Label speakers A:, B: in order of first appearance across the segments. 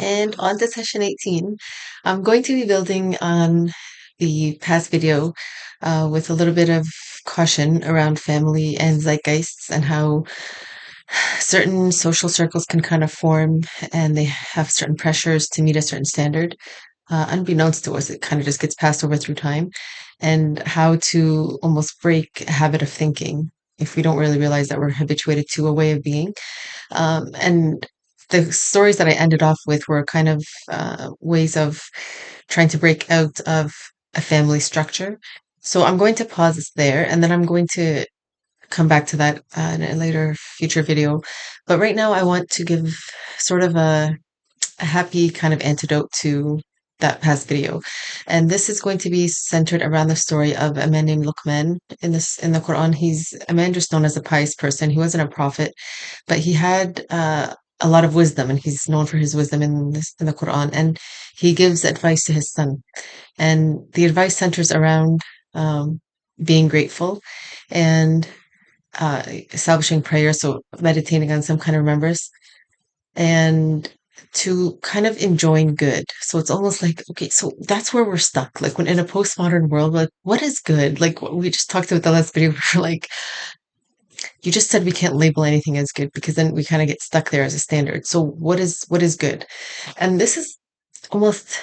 A: and on to session 18. I'm going to be building on the past video with a little bit of caution around family and zeitgeists and how certain social circles can kind of form and they have certain pressures to meet a certain standard. Unbeknownst to us, it kind of just gets passed over through time, and how to almost break a habit of thinking if we don't really realize that we're habituated to a way of being. And the stories that I ended off with were kind of ways of trying to break out of a family structure. So I'm going to pause this there, and then I'm going to come back to that in a later future video. But right now, I want to give sort of a happy kind of antidote to that past video. And this is going to be centered around the story of a man named Luqman. In the Quran, he's a man just known as a pious person. He wasn't a prophet, but he had a lot of wisdom, and he's known for his wisdom in the Quran. And he gives advice to his son, and the advice centers around being grateful and establishing prayer, so meditating on some kind of remembrance, and to kind of enjoying good. So it's almost like, okay, so that's where we're stuck. Like when in a postmodern world, like what is good? Like what we just talked about the last video, we're like, you just said we can't label anything as good because then we kind of get stuck there as a standard. So what is good? And this is almost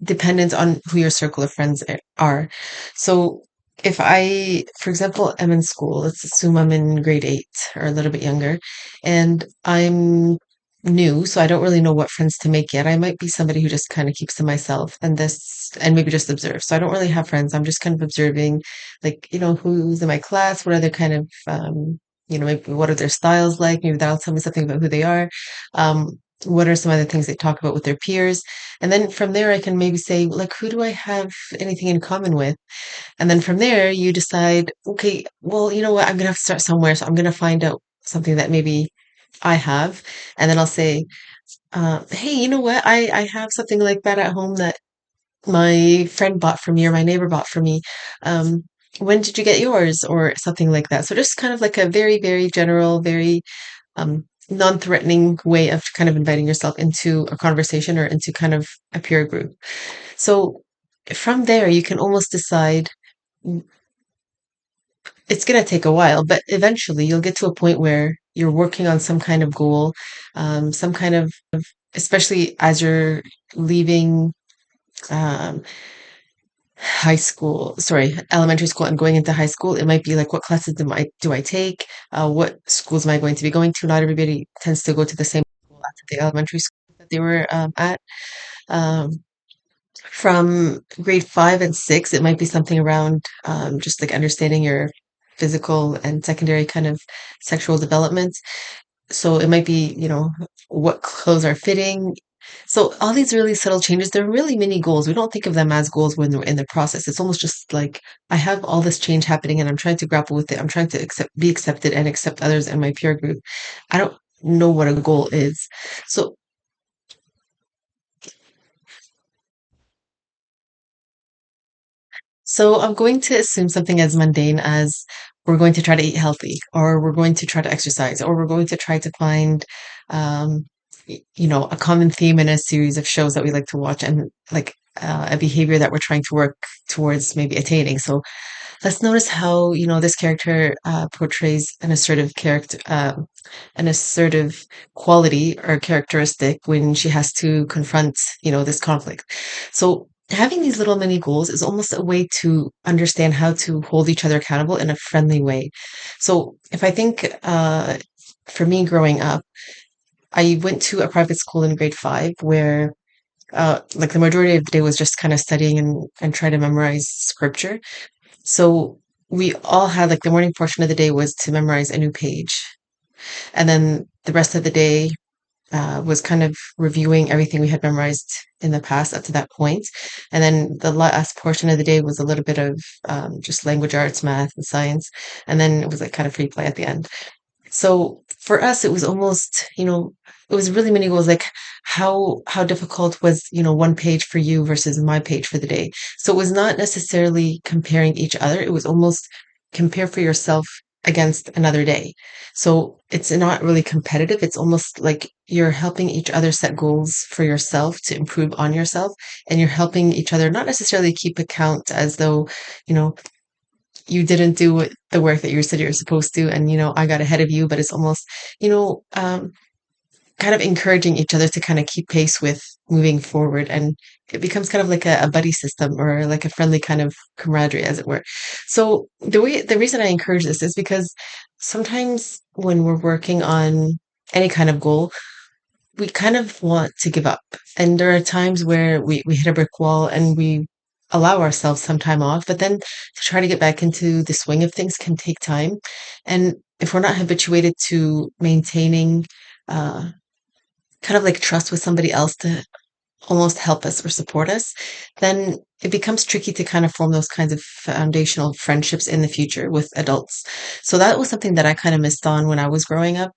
A: dependent on who your circle of friends are. So if I, for example, am in school, let's assume I'm in grade 8 or a little bit younger, and I'm new, so I don't really know what friends to make yet. I might be somebody who just kind of keeps to myself and maybe just observe. So I don't really have friends. I'm just kind of observing, like, who's in my class, what are their kind of, maybe what are their styles like? Maybe that'll tell me something about who they are. What are some other things they talk about with their peers? And then from there, I can maybe say, like, who do I have anything in common with? And then from there, you decide, okay, well, you know what? I'm going to have to start somewhere. So I'm going to find out something that maybe I have. And then I'll say, hey, you know what? I have something like that at home that my friend bought for me or my neighbor bought for me. Um, when did you get yours? Or something like that. So just kind of like a very, very general, very non-threatening way of kind of inviting yourself into a conversation or into kind of a peer group. So from there, you can almost decide it's going to take a while, but eventually you'll get to a point where you're working on some kind of goal, some kind of, especially as you're leaving um, elementary school and going into high school. It might be like, what classes do I take? What schools am I going to be going to? Not everybody tends to go to the same school after the elementary school that they were at. Um, from grade 5 and 6, it might be something around just like understanding your physical and secondary kind of sexual development. So it might be, what clothes are fitting. So all these really subtle changes, they're really mini goals. We don't think of them as goals when we're in the process. It's almost just like I have all this change happening and I'm trying to grapple with it. I'm trying to be accepted and accept others in my peer group. I don't know what a goal is. So I'm going to assume something as mundane as we're going to try to eat healthy, or we're going to try to exercise, or we're going to try to find, um, a common theme in a series of shows that we like to watch, and like a behavior that we're trying to work towards maybe attaining. So let's notice how, this character portrays an assertive quality or characteristic when she has to confront, this conflict. So having these little mini goals is almost a way to understand how to hold each other accountable in a friendly way. So if I think, for me growing up, I went to a private school in grade 5 where like the majority of the day was just kind of studying and trying to memorize scripture. So we all had like the morning portion of the day was to memorize a new page. And then the rest of the day was kind of reviewing everything we had memorized in the past up to that point. And then the last portion of the day was a little bit of just language arts, math, and science. And then it was like kind of free play at the end. So for us, it was almost, it was really many goals, like how difficult was, one page for you versus my page for the day. So it was not necessarily comparing each other. It was almost compare for yourself against another day. So it's not really competitive. It's almost like you're helping each other set goals for yourself to improve on yourself. And you're helping each other not necessarily keep account as though, you know, you didn't do the work that you said you're supposed to. And, I got ahead of you, but it's almost, you know, um, kind of encouraging each other to kind of keep pace with moving forward. And it becomes kind of like a buddy system or like a friendly kind of camaraderie, as it were. So the reason I encourage this is because sometimes when we're working on any kind of goal, we kind of want to give up. And there are times where we hit a brick wall and we allow ourselves some time off, but then to try to get back into the swing of things can take time. And if we're not habituated to maintaining uh, kind of like trust with somebody else to almost help us or support us, then it becomes tricky to kind of form those kinds of foundational friendships in the future with adults. So that was something that I kind of missed on when I was growing up,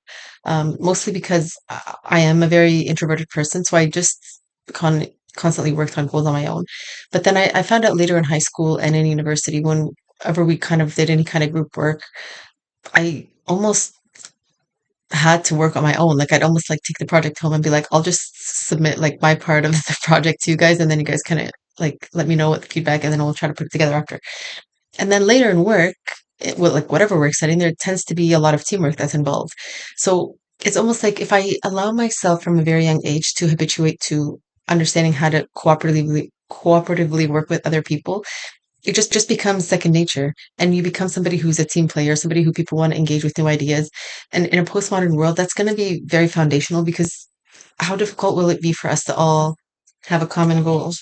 A: mostly because I am a very introverted person. So I just constantly worked on goals on my own. But then I found out later in high school and in university, whenever we kind of did any kind of group work, I almost had to work on my own. Like I'd almost like take the project home and be like, I'll just submit like my part of the project to you guys, and then you guys kind of like let me know what the feedback, and then we'll try to put it together after. And then later in work, well, like whatever work setting, there tends to be a lot of teamwork that's involved. So it's almost like if I allow myself from a very young age to habituate to understanding how to cooperatively work with other people, it just becomes second nature, and you become somebody who's a team player, somebody who people want to engage with new ideas. And in a postmodern world, that's going to be very foundational, because how difficult will it be for us to all have a common goal?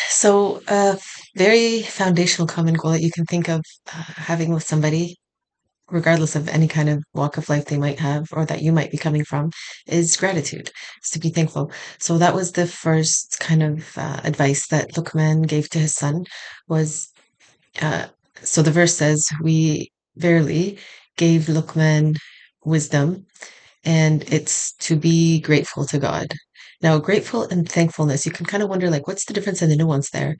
A: So a very foundational common goal that you can think of having with somebody, regardless of any kind of walk of life they might have or that you might be coming from, is gratitude, is to be thankful. So that was the first kind of advice that Luqman gave to his son was, uh, so the verse says, we verily gave Luqman wisdom, and it's to be grateful to God. Now, grateful and thankfulness, you can kind of wonder, like, what's the difference in the nuance there?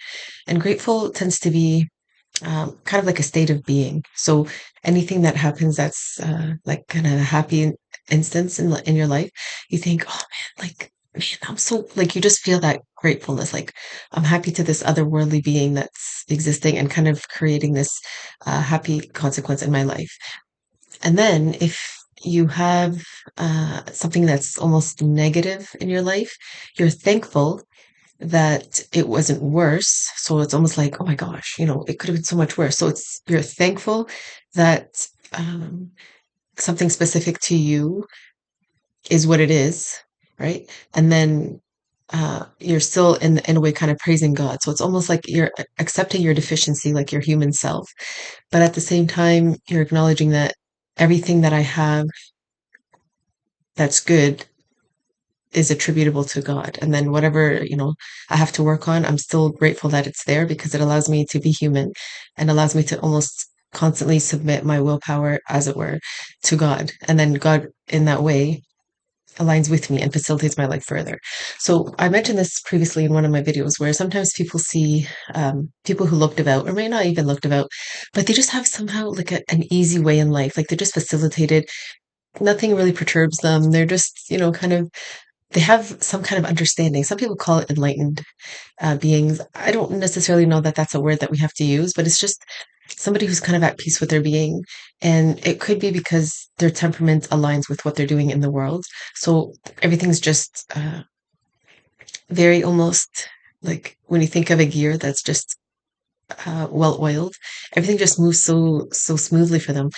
A: And grateful tends to be kind of like a state of being. So anything that happens that's like kind of a happy instance in your life, you think, oh man, like man, I'm so like you just feel that gratefulness, like I'm happy to this otherworldly being that's existing and kind of creating this happy consequence in my life. And then if you have something that's almost negative in your life, you're thankful that it wasn't worse. So it's almost like, oh my gosh, it could have been so much worse. So it's you're thankful that something specific to you is what it is, right? And then you're still in a way kind of praising God. So it's almost like you're accepting your deficiency, like your human self, but at the same time, you're acknowledging that everything that I have that's good is attributable to God. And then whatever, I have to work on, I'm still grateful that it's there because it allows me to be human and allows me to almost constantly submit my willpower, as it were, to God. And then God, in that way, aligns with me and facilitates my life further. So I mentioned this previously in one of my videos where sometimes people see people who look devout or may not even look devout, but they just have somehow like an easy way in life. Like they're just facilitated. Nothing really perturbs them. They're just, kind of they have some kind of understanding. Some people call it enlightened beings. I don't necessarily know that that's a word that we have to use, but it's just somebody who's kind of at peace with their being. And it could be because their temperament aligns with what they're doing in the world. So everything's just very almost like when you think of a gear that's just well oiled, everything just moves so smoothly for them.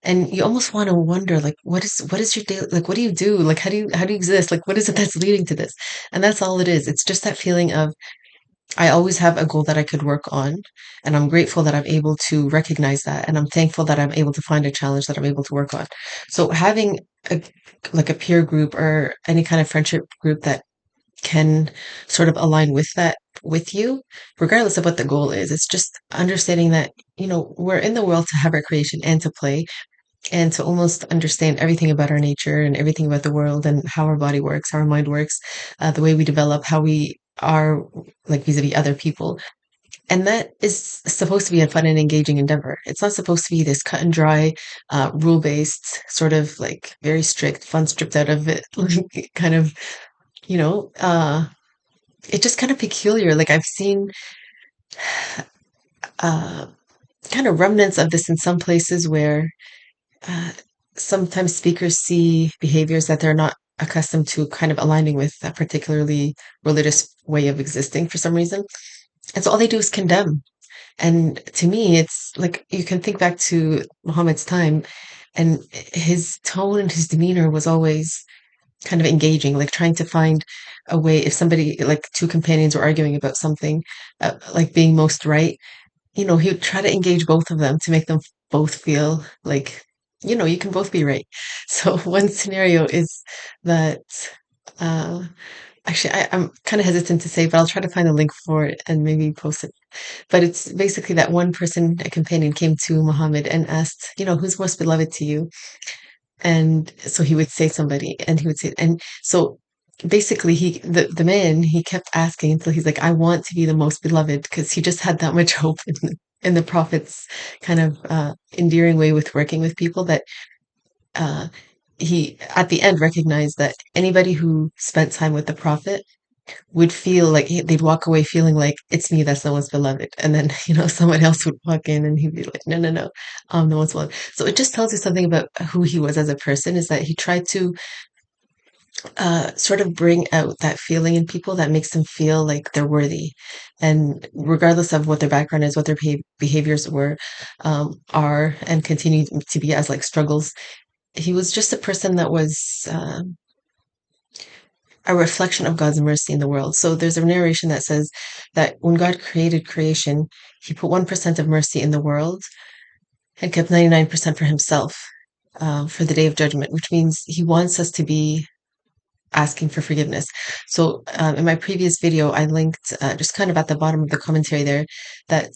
A: And you almost want to wonder, like, what is your day like? What do you do? Like, how do you exist? Like, what is it that's leading to this? And that's all it is. It's just that feeling of I always have a goal that I could work on, and I'm grateful that I'm able to recognize that, and I'm thankful that I'm able to find a challenge that I'm able to work on. So having a like a peer group or any kind of friendship group that can sort of align with that with you, regardless of what the goal is. It's just understanding that, we're in the world to have recreation and to play and to almost understand everything about our nature and everything about the world and how our body works, how our mind works, the way we develop, how we are like vis-a-vis other people. And that is supposed to be a fun and engaging endeavor. It's not supposed to be this cut and dry, rule-based, sort of like very strict, fun stripped out of it, like kind of, you know, it's just kind of peculiar. Like I've seen uh, kind of remnants of this in some places where uh, sometimes speakers see behaviors that they're not accustomed to kind of aligning with a particularly religious way of existing for some reason. And so all they do is condemn. And to me, it's like you can think back to Muhammad's time, and his tone and his demeanor was always kind of engaging, like trying to find a way. If somebody, like two companions were arguing about something, like being most right, he would try to engage both of them to make them both feel like, you can both be right. So one scenario is that, uh, actually, I'm kind of hesitant to say, but I'll try to find a link for it and maybe post it. But it's basically that one person, a companion, came to Muhammad and asked, who's most beloved to you? And so he would say somebody, and he would say, and so basically the man, he kept asking until he's like, I want to be the most beloved, because he just had that much hope in the prophet's kind of endearing way with working with people, that uh, he at the end recognized that anybody who spent time with the prophet would feel like they'd walk away feeling like it's me that's the most beloved. And then, someone else would walk in and he'd be like, no, no, no, I'm the most beloved. So it just tells you something about who he was as a person, is that he tried to sort of bring out that feeling in people that makes them feel like they're worthy. And regardless of what their background is, what their behaviors are, and continue to be as like struggles, he was just a person that was a reflection of God's mercy in the world. So there's a narration that says that when God created creation, he put 1% of mercy in the world and kept 99% for himself, for the day of judgment, which means he wants us to be asking for forgiveness. So in my previous video, I linked just kind of at the bottom of the commentary there, that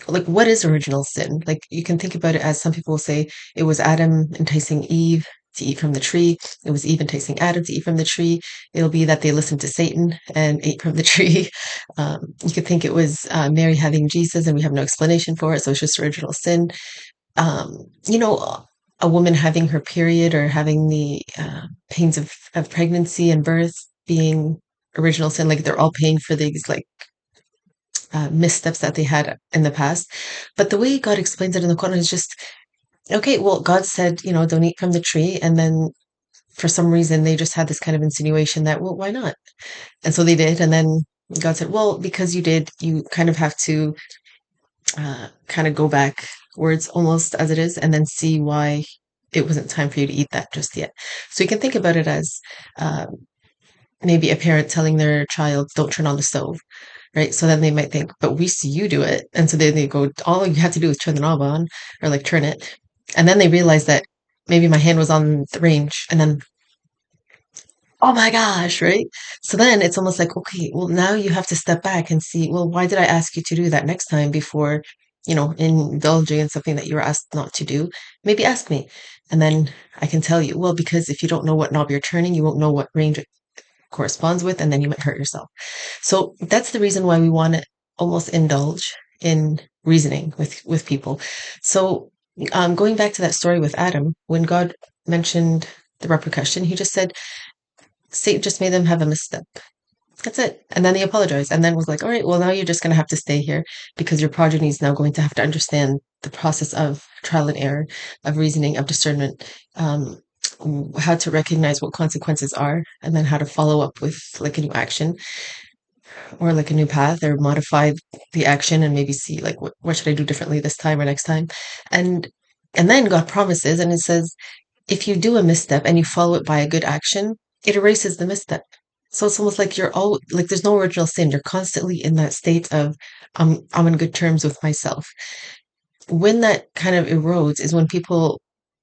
A: like, what is original sin? Like, you can think about it as some people will say it was Adam enticing Eve to eat from the tree. It was Eve enticing Adam to eat from the tree. It'll be that they listened to Satan and ate from the tree. You could think it was Mary having Jesus and we have no explanation for it. So it's just original sin. You know, a woman having her period or having the pains of pregnancy and birth being original sin. Like, they're all paying for these like missteps that they had in the past. But the way God explains it in the Quran is just, okay, well, God said, don't eat from the tree. And then for some reason, they just had this kind of insinuation that, well, why not? And so they did. And then God said, well, because you did, you kind of have to kind of go backwards almost as it is, and then see why it wasn't time for you to eat that just yet. So you can think about it as uh, maybe a parent telling their child, don't turn on the stove, right? So then they might think, but we see you do it. And so then they go, all you have to do is turn the knob on, or like turn it. And then they realize that maybe my hand was on the range, and then, oh my gosh, right? So then it's almost like, okay, well, now you have to step back and see, well, why did I ask you to do that next time before, indulging in something that you were asked not to do? Maybe ask me. And then I can tell you, well, because if you don't know what knob you're turning, you won't know what range it corresponds with, and then you might hurt yourself. So that's the reason why we want to almost indulge in reasoning with people. So going back to that story with Adam, when God mentioned the repercussion, he just said, Satan just made them have a misstep. That's it. And then they apologized and then was like, all right, well, now you're just going to have to stay here because your progeny is now going to have to understand the process of trial and error, of reasoning, of discernment, how to recognize what consequences are, and then how to follow up with like a new action or like a new path, or modify the action and maybe see like what should I do differently this time or next time. And and then God promises, and it says, if you do a misstep and you follow it by a good action, it erases the misstep. So it's almost like you're all like, there's no original sin. You're constantly in that state of, I'm on good terms with myself. When that kind of erodes is when people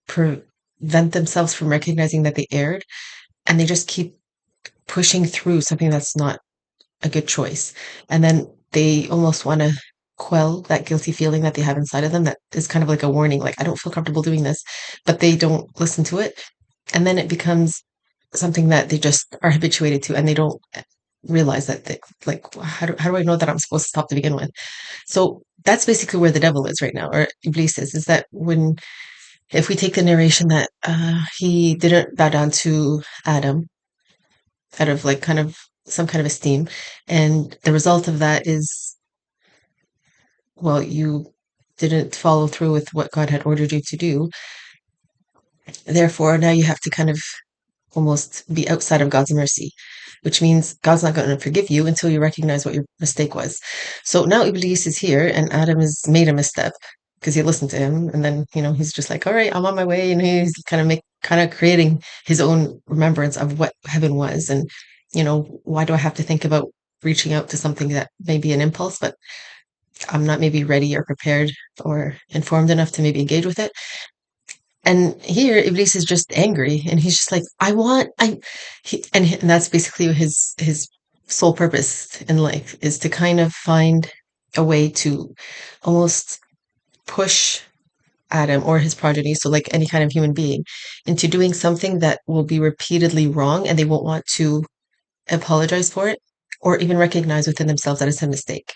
A: prevent themselves from recognizing that they erred, and they just keep pushing through something that's not a good choice. And then they almost want to quell that guilty feeling that they have inside of them, that is kind of like a warning, like, I don't feel comfortable doing this, but they don't listen to it. And then it becomes something that they just are habituated to, and they don't realize that like how do I know that I'm supposed to stop to begin with? So that's basically where the devil is right now, or Iblis is that when if we take the narration that he didn't bow down to Adam out of like kind of some kind of esteem, and the result of that is, well, you didn't follow through with what God had ordered you to do. Therefore, now you have to kind of almost be outside of God's mercy, which means God's not going to forgive you until you recognize what your mistake was. So now Iblis is here, and Adam has made a misstep because he listened to him, and then he's just like, all right, I'm on my way, and he's kind of creating his own remembrance of what heaven was, and why do I have to think about reaching out to something that may be an impulse, but I'm not maybe ready or prepared or informed enough to maybe engage with it. And here, Iblis is just angry, and he's just like, "I want, and that's basically his sole purpose in life is to kind of find a way to almost push Adam or his progeny, so like any kind of human being, into doing something that will be repeatedly wrong, and they won't want to apologize for it or even recognize within themselves that it's a mistake.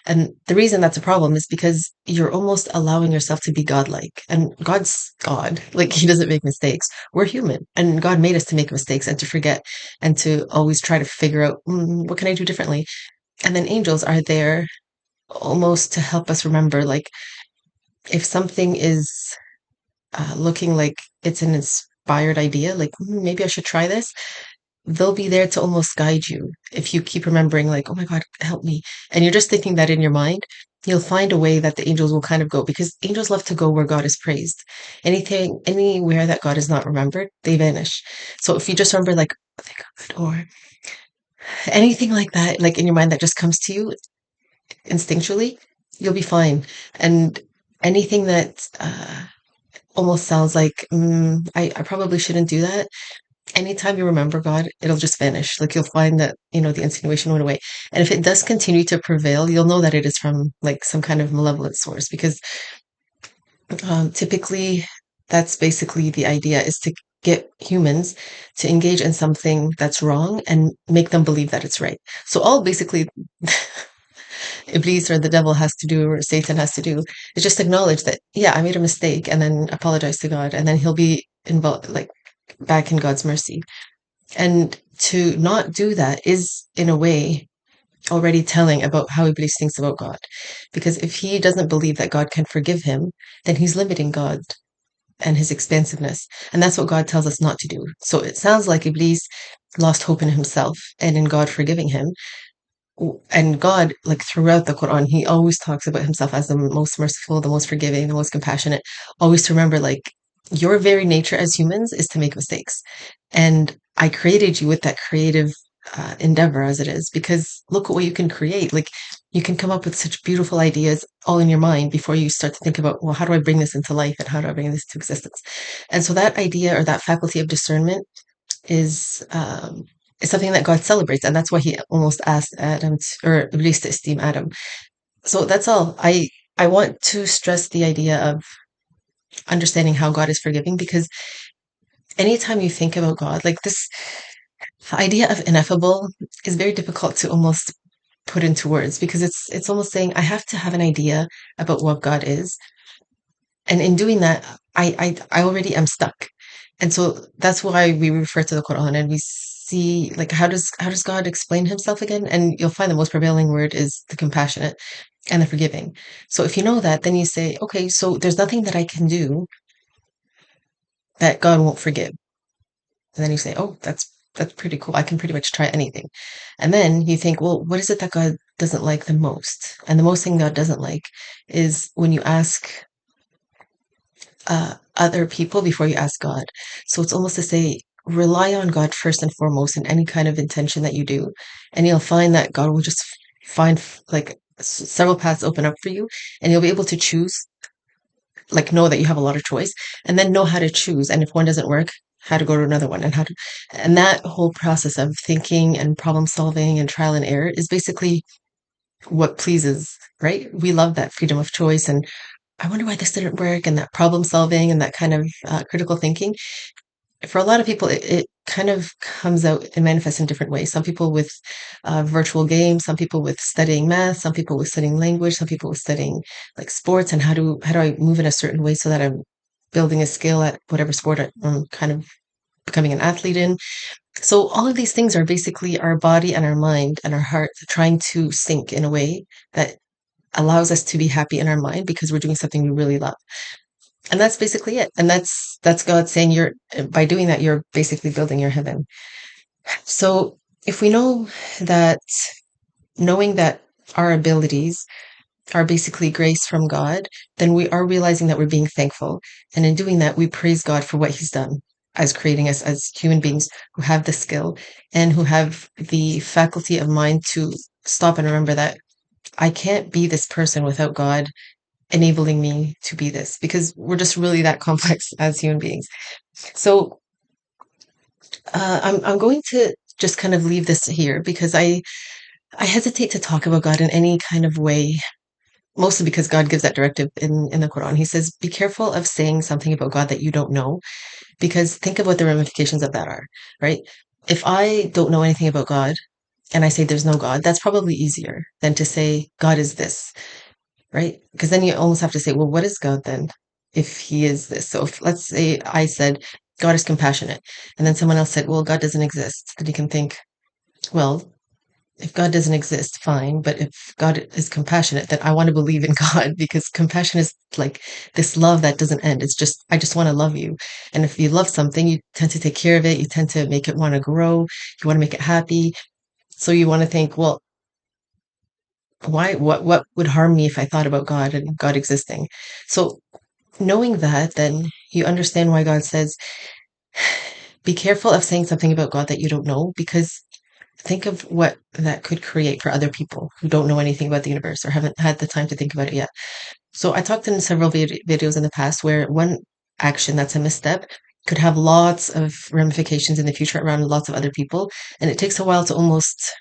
A: And the reason that's a problem is because you're almost allowing yourself to be godlike. And God's God. Like, he doesn't make mistakes. We're human. And God made us to make mistakes and to forget and to always try to figure out, what can I do differently? And then angels are there almost to help us remember, like, if something is looking like it's an inspired idea, like, maybe I should try this, they'll be there to almost guide you. If you keep remembering, like, oh my God, help me, and you're just thinking that in your mind, you'll find a way that the angels will kind of go, because angels love to go where God is praised. Anywhere that God is not remembered, they vanish. So if you just remember, like, oh, thank God, or anything like that, like in your mind that just comes to you instinctually, you'll be fine. And anything that almost sounds like, I probably shouldn't do that, anytime you remember God, it'll just vanish. Like, you'll find that, the insinuation went away. And if it does continue to prevail, you'll know that it is from like some kind of malevolent source, because typically that's basically the idea, is to get humans to engage in something that's wrong and make them believe that it's right. So all basically Iblis or the devil has to do, or Satan has to do, is just acknowledge that, yeah, I made a mistake, and then apologize to God, and then he'll be involved, like, back in God's mercy. And to not do that is, in a way, already telling about how Iblis thinks about God. Because if he doesn't believe that God can forgive him, then he's limiting God and his expansiveness. And that's what God tells us not to do. So it sounds like Iblis lost hope in himself and in God forgiving him. And God, like throughout the Quran, he always talks about himself as the most merciful, the most forgiving, the most compassionate. Always to remember, like, your very nature as humans is to make mistakes. And I created you with that creative endeavor as it is, because look at what you can create. Like, you can come up with such beautiful ideas all in your mind before you start to think about, well, how do I bring this into life, and how do I bring this to existence? And so that idea, or that faculty of discernment, is something that God celebrates, and that's why he almost asked Adam or Iblis to esteem Adam. So that's all. I want to stress the idea of understanding how God is forgiving, because anytime you think about God, like, this idea of ineffable is very difficult to almost put into words, because it's almost saying I have to have an idea about what God is, and in doing that, I already am stuck. And so that's why we refer to the Quran, and we see, like, how does God explain himself again? And you'll find the most prevailing word is the compassionate and the forgiving. So if you know that, then you say, okay, so there's nothing that I can do that God won't forgive. And then you say, oh, that's pretty cool. I can pretty much try anything. And then you think, well, what is it that God doesn't like the most? And the most thing God doesn't like is when you ask other people before you ask God. So it's almost to say, rely on God first and foremost in any kind of intention that you do, and you'll find that God will just find, like, several paths open up for you, and you'll be able to choose, like, know that you have a lot of choice, and then know how to choose. And if one doesn't work, how to go to another one, and and that whole process of thinking and problem solving and trial and error is basically what pleases, right? We love that freedom of choice, and I wonder why this didn't work, and that problem solving and that kind of critical thinking. For a lot of people, it kind of comes out and manifests in different ways. Some people with virtual games, some people with studying math, some people with studying language, some people with studying like sports and how do I move in a certain way so that I'm building a skill at whatever sport I'm kind of becoming an athlete in. So all of these things are basically our body and our mind and our heart trying to sync in a way that allows us to be happy in our mind because we're doing something we really love. And that's basically it. And that's God saying you're by doing that you're basically building your heaven. So if we know that knowing that our abilities are basically grace from God, then we are realizing that we're being thankful. And in doing that, we praise God for what He's done as creating us as human beings who have the skill and who have the faculty of mind to stop and remember that I can't be this person without God enabling me to be this because we're just really that complex as human beings. So I'm going to just kind of leave this here because I hesitate to talk about God in any kind of way, mostly because God gives that directive in the Quran. He says, be careful of saying something about God that you don't know, because think of what the ramifications of that are, right? If I don't know anything about God and I say there's no God, that's probably easier than to say God is this, right? Because then you almost have to say, well, what is God then if he is this? So if, let's say I said God is compassionate, and then someone else said, well, God doesn't exist, then you can think, well, if God doesn't exist, fine. But if God is compassionate, then I want to believe in God because compassion is like this love that doesn't end. It's just, I just want to love you. And if you love something, you tend to take care of it. You tend to make it want to grow. You want to make it happy. So you want to think, well, what would harm me if I thought about God and God existing? So knowing that, then you understand why God says, be careful of saying something about God that you don't know, because think of what that could create for other people who don't know anything about the universe or haven't had the time to think about it yet. So I talked in several videos in the past where one action that's a misstep could have lots of ramifications in the future around lots of other people. And it takes a while to almost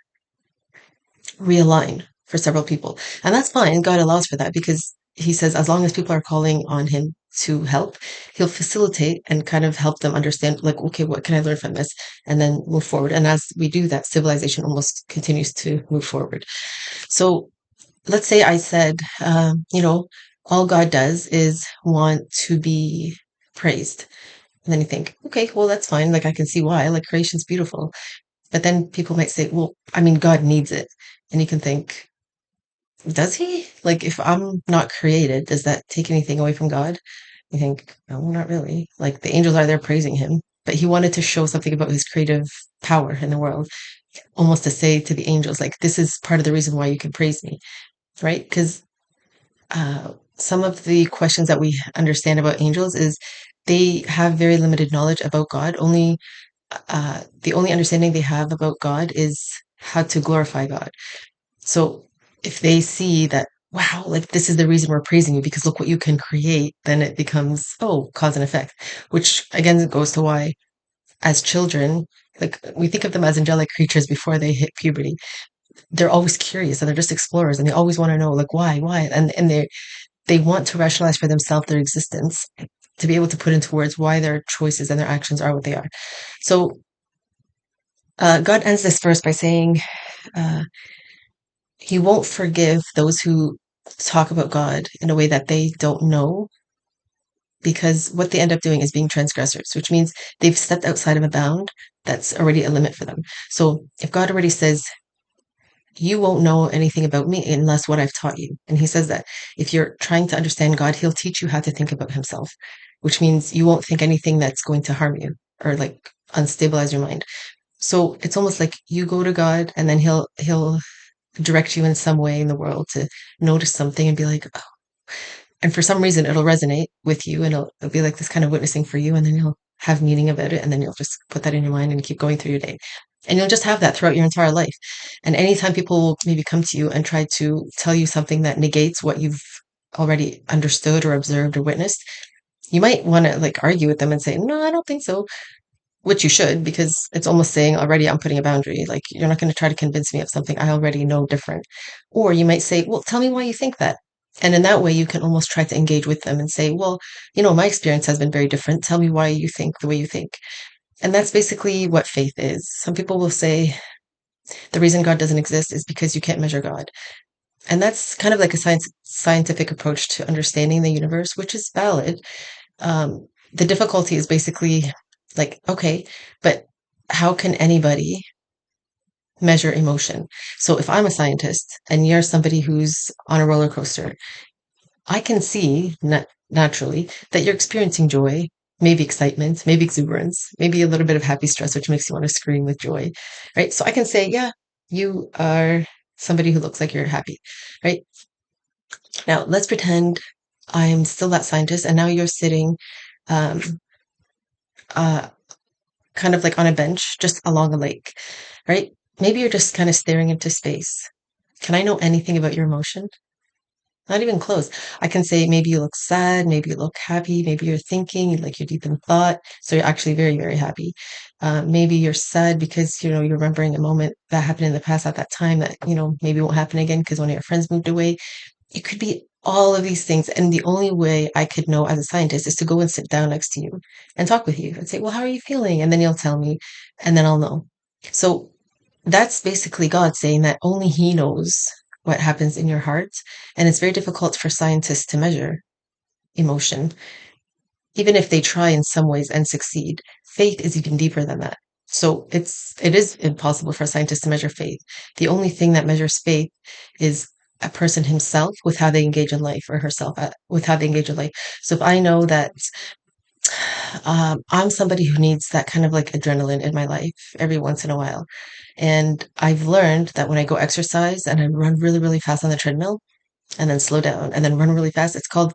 A: realign for several people. And that's fine. God allows for that because he says as long as people are calling on him to help, he'll facilitate and kind of help them understand, like, okay, what can I learn from this? And then move forward. And as we do that, civilization almost continues to move forward. So let's say I said, all God does is want to be praised. And then you think, okay, well, that's fine. Like, I can see why. Like, creation's beautiful. But then people might say, well, I mean, God needs it. And you can think, does he? Like, if I'm not created, does that take anything away from God? You think, no, not really. Like, the angels are there praising him, but he wanted to show something about his creative power in the world, almost to say to the angels, like, this is part of the reason why you can praise me, right? Because some of the questions that we understand about angels is they have very limited knowledge about God. Only the only understanding they have about God is how to glorify God. So if they see that, wow, like this is the reason we're praising you because look what you can create, then it becomes, oh, cause and effect, which again goes to why as children, like we think of them as angelic creatures before they hit puberty. They're always curious and they're just explorers and they always want to know like why? And they want to rationalize for themselves their existence to be able to put into words why their choices and their actions are what they are. So God ends this verse by saying, uh, he won't forgive those who talk about God in a way that they don't know, because what they end up doing is being transgressors, which means they've stepped outside of a bound that's already a limit for them. So if God already says, you won't know anything about me unless what I've taught you. And he says that if you're trying to understand God, he'll teach you how to think about himself, which means you won't think anything that's going to harm you or like unstabilize your mind. So it's almost like you go to God and then he'll direct you in some way in the world to notice something and be like, oh. And for some reason it'll resonate with you and it'll be like this kind of witnessing for you. And then you'll have meaning about it. And then you'll just put that in your mind and keep going through your day. And you'll just have that throughout your entire life. And anytime people will maybe come to you and try to tell you something that negates what you've already understood or observed or witnessed, you might want to like argue with them and say, no, I don't think so. Which you should, because it's almost saying already I'm putting a boundary. Like you're not going to try to convince me of something I already know different. Or you might say, well, tell me why you think that. And in that way, you can almost try to engage with them and say, well, my experience has been very different. Tell me why you think the way you think. And that's basically what faith is. Some people will say the reason God doesn't exist is because you can't measure God. And that's kind of like a scientific approach to understanding the universe, which is valid. The difficulty is basically like, okay, but how can anybody measure emotion? So if I'm a scientist and you're somebody who's on a roller coaster, I can see naturally that you're experiencing joy, maybe excitement, maybe exuberance, maybe a little bit of happy stress, which makes you want to scream with joy, right? So I can say, yeah, you are somebody who looks like you're happy, right? Now let's pretend I'm still that scientist, and now you're sitting, um, uh, kind of like on a bench just along a lake, right? Maybe you're just kind of staring into space. Can I know anything about your emotion? Not even close. I can say maybe you look sad, maybe you look happy, maybe you're thinking, like you're deep in thought, so you're actually very, very happy. Maybe you're sad because you're remembering a moment that happened in the past at that time that maybe won't happen again because one of your friends moved away. It could be all of these things, and the only way I could know as a scientist is to go and sit down next to you and talk with you and say, "Well, how are you feeling?" And then you'll tell me, and then I'll know. So that's basically God saying that only He knows what happens in your heart. And it's very difficult for scientists to measure emotion, even if they try in some ways and succeed. Faith is even deeper than that. So it is impossible for scientists to measure faith. The only thing that measures faith is a person himself with how they engage in life, or herself with how they engage in life. So if I know that I'm somebody who needs that kind of like adrenaline in my life every once in a while. And I've learned that when I go exercise and I run really, really fast on the treadmill and then slow down and then run really fast, it's called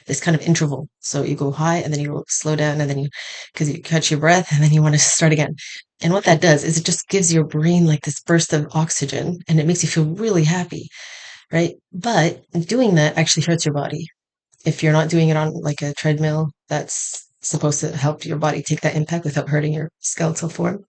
A: this kind of interval. So you go high and then you slow down and then because you catch your breath and then you want to start again. And what that does is it just gives your brain like this burst of oxygen and it makes you feel really happy, right? But doing that actually hurts your body if you're not doing it on like a treadmill that's supposed to help your body take that impact without hurting your skeletal form,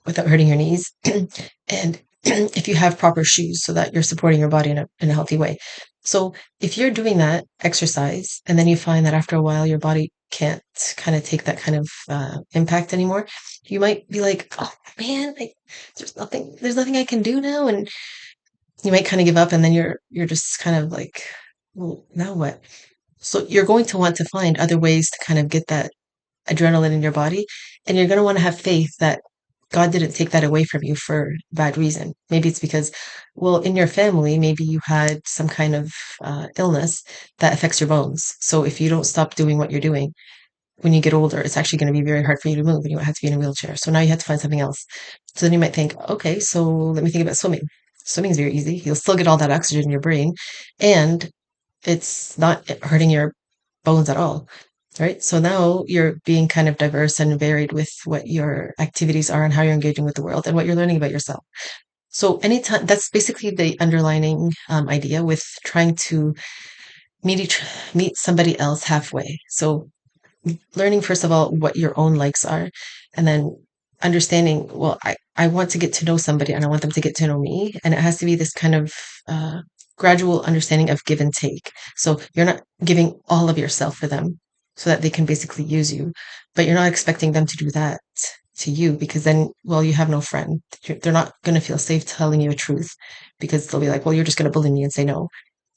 A: without hurting your knees, and if you have proper shoes so that you're supporting your body in a healthy way. So if you're doing that exercise and then you find that after a while your body can't kind of take that kind of impact anymore, you might be like, oh man, there's nothing I can do now, and you might kind of give up, and then you're just kind of like, well, now what? So you're going to want to find other ways to kind of get that adrenaline in your body. And you're going to want to have faith that God didn't take that away from you for bad reason. Maybe it's because, well, in your family, maybe you had some kind of illness that affects your bones. So if you don't stop doing what you're doing, when you get older, it's actually going to be very hard for you to move and you might have to be in a wheelchair. So now you have to find something else. So then you might think, okay, so let me think about swimming. Swimming is very easy. You'll still get all that oxygen in your brain and it's not hurting your bones at all. Right. So now you're being kind of diverse and varied with what your activities are and how you're engaging with the world and what you're learning about yourself. So anytime that's basically the underlining idea with trying to meet somebody else halfway. So learning first of all what your own likes are, and then understanding, well, I want to get to know somebody and I want them to get to know me, and it has to be this kind of gradual understanding of give and take. So you're not giving all of yourself for them so that they can basically use you, but you're not expecting them to do that to you, because then, well, you have no friend. They're not going to feel safe telling you a truth because they'll be like, well, you're just going to bully me and say no.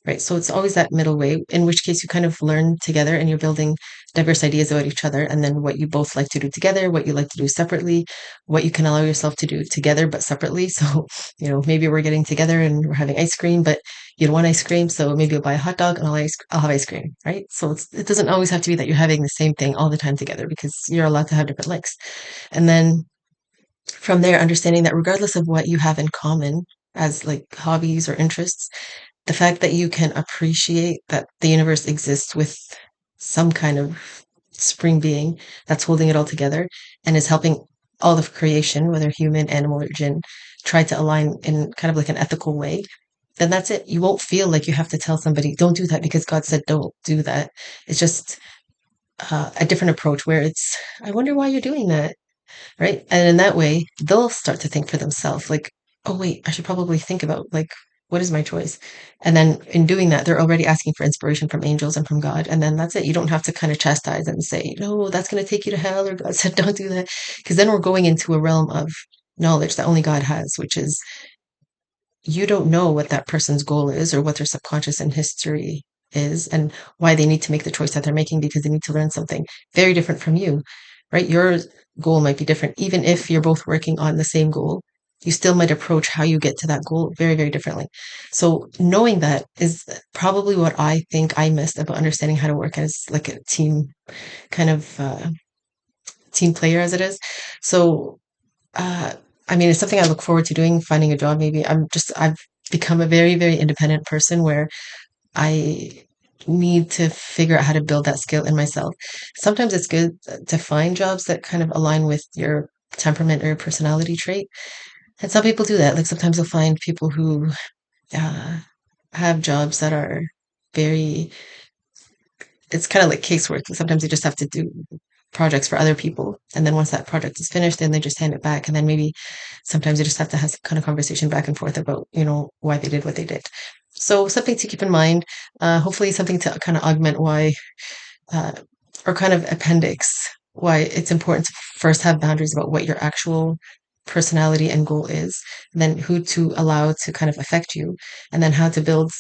A: Right. So it's always that middle way, in which case you kind of learn together and you're building diverse ideas about each other. And then what you both like to do together, what you like to do separately, what you can allow yourself to do together, but separately. So, maybe we're getting together and we're having ice cream, but you don't want ice cream. So maybe you'll buy a hot dog and I'll have ice cream. Right. So it doesn't always have to be that you're having the same thing all the time together, because you're allowed to have different likes. And then from there, understanding that regardless of what you have in common as like hobbies or interests, the fact that you can appreciate that the universe exists with some kind of spring being that's holding it all together and is helping all of creation, whether human, animal, or jinn, try to align in kind of like an ethical way, then that's it. You won't feel like you have to tell somebody, don't do that because God said don't do that. It's just a different approach where it's, I wonder why you're doing that, right? And in that way, they'll start to think for themselves, like, oh, wait, I should probably think about like What is my choice? And then in doing that, they're already asking for inspiration from angels and from God. And then that's it. You don't have to kind of chastise and say, no, that's going to take you to hell, or God said, don't do that. Because then we're going into a realm of knowledge that only God has, which is you don't know what that person's goal is or what their subconscious and history is and why they need to make the choice that they're making because they need to learn something very different from you, right? Your goal might be different. Even if you're both working on the same goal, you still might approach how you get to that goal very, very differently. So knowing that is probably what I think I missed about understanding how to work as like a team kind of team player as it is. So uh, I mean, it's something I look forward to doing, finding a job. Maybe I've become a very, very independent person where I need to figure out how to build that skill in myself. Sometimes it's good to find jobs that kind of align with your temperament or your personality trait. And some people do that. Like sometimes you'll find people who uh, have jobs that are very, it's kind of like casework. Sometimes you just have to do projects for other people. And then once that project is finished, then they just hand it back. And then maybe sometimes you just have to have some kind of conversation back and forth about, why they did what they did. So something to keep in mind, hopefully something to kind of augment why, uh, or kind of appendix, why it's important to first have boundaries about what your actual personality and goal is, and then who to allow to kind of affect you, and then how to build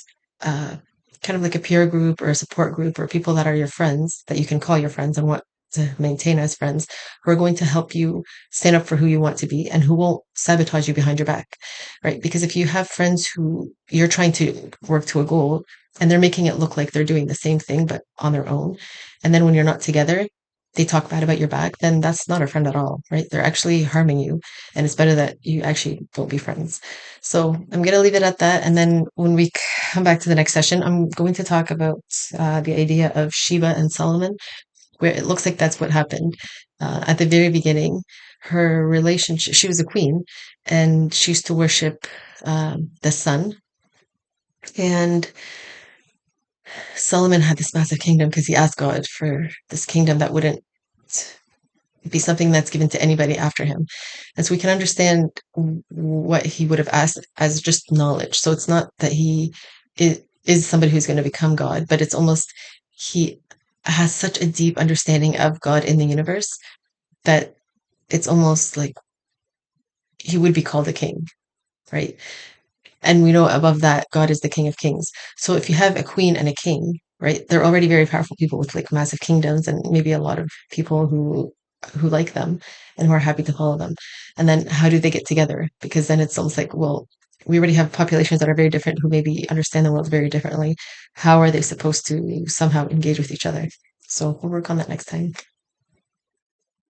A: uh, kind of like a peer group or a support group or people that are your friends that you can call your friends and what to maintain as friends who are going to help you stand up for who you want to be and who won't sabotage you behind your back, right? Because if you have friends who you're trying to work to a goal and they're making it look like they're doing the same thing but on their own, and then when you're not together, they talk bad about your back, then that's not a friend at all, right? They're actually harming you. And it's better that you actually don't be friends. So I'm going to leave it at that. And then when we come back to the next session, I'm going to talk about the idea of Sheba and Solomon, where it looks like that's what happened. At the very beginning, her relationship, she was a queen and she used to worship the sun. And Solomon had this massive kingdom because he asked God for this kingdom that wouldn't be something that's given to anybody after him. And so we can understand what he would have asked as just knowledge. So it's not that is somebody who's going to become God, but it's almost he has such a deep understanding of God in the universe that it's almost like he would be called a king, right? And we know above that, God is the King of Kings. So if you have a queen and a king, right, they're already very powerful people with like massive kingdoms and maybe a lot of people who like them and who are happy to follow them. And then how do they get together? Because then it's almost like, well, we already have populations that are very different who maybe understand the world very differently. How are they supposed to somehow engage with each other? So we'll work on that next time.